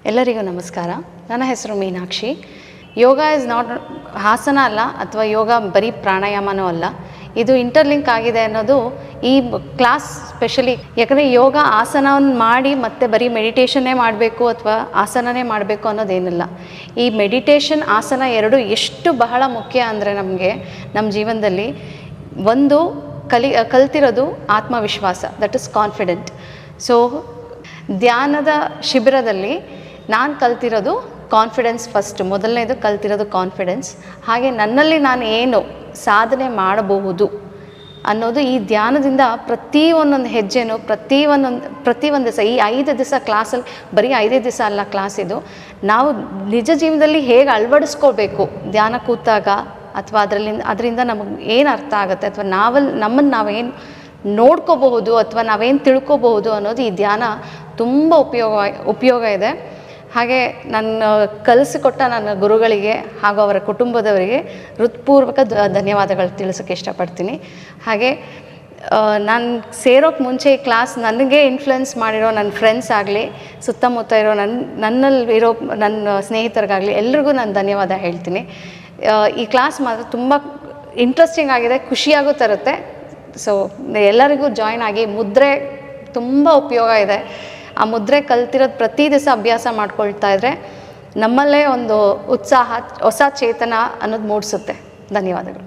ಎಲ್ಲರಿಗೂ ನಮಸ್ಕಾರ. ನನ್ನ ಹೆಸರು ಮೀನಾಕ್ಷಿ. ಯೋಗ ಇಸ್ ನಾಟ್ ಆಸನ ಅಲ್ಲ, ಅಥವಾ ಯೋಗ ಬರೀ ಪ್ರಾಣಾಯಾಮನೂ ಅಲ್ಲ. ಇದು ಇಂಟರ್ಲಿಂಕ್ ಆಗಿದೆ ಅನ್ನೋದು ಈ ಕ್ಲಾಸ್ ಸ್ಪೆಷಲಿ. ಯಾಕಂದರೆ ಯೋಗ ಆಸನವನ್ನು ಮಾಡಿ ಮತ್ತೆ ಬರೀ ಮೆಡಿಟೇಷನ್ನೇ ಮಾಡಬೇಕು ಅಥವಾ ಆಸನನೇ ಮಾಡಬೇಕು ಅನ್ನೋದೇನಿಲ್ಲ. ಈ ಮೆಡಿಟೇಷನ್ ಆಸನ ಎರಡು ಎಷ್ಟು ಬಹಳ ಮುಖ್ಯ ಅಂದರೆ ನಮಗೆ ನಮ್ಮ ಜೀವನದಲ್ಲಿ ಒಂದು ಕಲ್ತಿರೋದು ಆತ್ಮವಿಶ್ವಾಸ, ದಟ್ ಇಸ್ ಕಾನ್ಫಿಡೆಂಟ್. ಸೊ ಧ್ಯಾನದ ಶಿಬಿರದಲ್ಲಿ ನಾನು ಕಲ್ತಿರೋದು ಕಾನ್ಫಿಡೆನ್ಸ್. ಫಸ್ಟ್ ಮೊದಲನೇದು ಕಲ್ತಿರೋದು ಕಾನ್ಫಿಡೆನ್ಸ್. ಹಾಗೆ ನನ್ನಲ್ಲಿ ನಾನು ಏನು ಸಾಧನೆ ಮಾಡಬಹುದು ಅನ್ನೋದು ಈ ಧ್ಯಾನದಿಂದ ಒಂದೊಂದು ಹೆಜ್ಜೆನೂ ಪ್ರತಿಯೊಂದು ದಿವಸ ಈ 5 ದಿವಸ ಕ್ಲಾಸಲ್ಲಿ, ಬರೀ 5 ದಿವಸ ಅಲ್ಲ ಕ್ಲಾಸ್ ಇದು, ನಾವು ನಿಜ ಜೀವನದಲ್ಲಿ ಹೇಗೆ ಅಳವಡಿಸ್ಕೋಬೇಕು ಧ್ಯಾನ ಕೂತಾಗ, ಅಥವಾ ಅದರಿಂದ ನಮಗೆ ಏನು ಅರ್ಥ ಆಗುತ್ತೆ, ಅಥವಾ ನಮ್ಮನ್ನು ನಾವೇನು ನೋಡ್ಕೋಬಹುದು ಅಥವಾ ನಾವೇನು ತಿಳ್ಕೊಬಹುದು ಅನ್ನೋದು ಈ ಧ್ಯಾನ ತುಂಬ ಉಪಯೋಗ ಇದೆ. ಹಾಗೆ ನನ್ನ ಕಲಿಸಿಕೊಟ್ಟ ನನ್ನ ಗುರುಗಳಿಗೆ ಹಾಗೂ ಅವರ ಕುಟುಂಬದವರಿಗೆ ಹೃತ್ಪೂರ್ವಕ ಧನ್ಯವಾದಗಳು ತಿಳಿಸೋಕ್ಕೆ ಇಷ್ಟಪಡ್ತೀನಿ. ಹಾಗೆ ನಾನು ಸೇರೋಕ್ಕೆ ಮುಂಚೆ ಈ ಕ್ಲಾಸ್ ನನಗೆ ಇನ್ಫ್ಲುಯೆನ್ಸ್ ಮಾಡಿರೋ ನನ್ನ ಫ್ರೆಂಡ್ಸ್ ಆಗಲಿ, ಸುತ್ತಮುತ್ತ ಇರೋ ನನ್ನಲ್ಲಿರೋ ನನ್ನ ಸ್ನೇಹಿತರಿಗಾಗಲಿ ಎಲ್ರಿಗೂ ನಾನು ಧನ್ಯವಾದ ಹೇಳ್ತೀನಿ. ಈ ಕ್ಲಾಸ್ ಮಾತ್ರ ತುಂಬ ಇಂಟ್ರೆಸ್ಟಿಂಗ್ ಆಗಿದೆ, ಖುಷಿಯಾಗೂ ತರುತ್ತೆ. ಸೊ ಎಲ್ಲರಿಗೂ ಜಾಯ್ನ್ ಆಗಿ. ಮುದ್ರೆ ತುಂಬ ಉಪಯೋಗ ಇದೆ. ಆ ಮುದ್ರೆ ಕಲ್ತಿರೋದು ಪ್ರತಿ ದಿವಸ ಅಭ್ಯಾಸ ಮಾಡ್ಕೊಳ್ತಾ ಇದ್ದರೆ ನಮ್ಮಲ್ಲೇ ಒಂದು ಉತ್ಸಾಹ, ಹೊಸ ಚೇತನ ಅನ್ನೋದು ಮೂಡಿಸುತ್ತೆ. ಧನ್ಯವಾದಗಳು.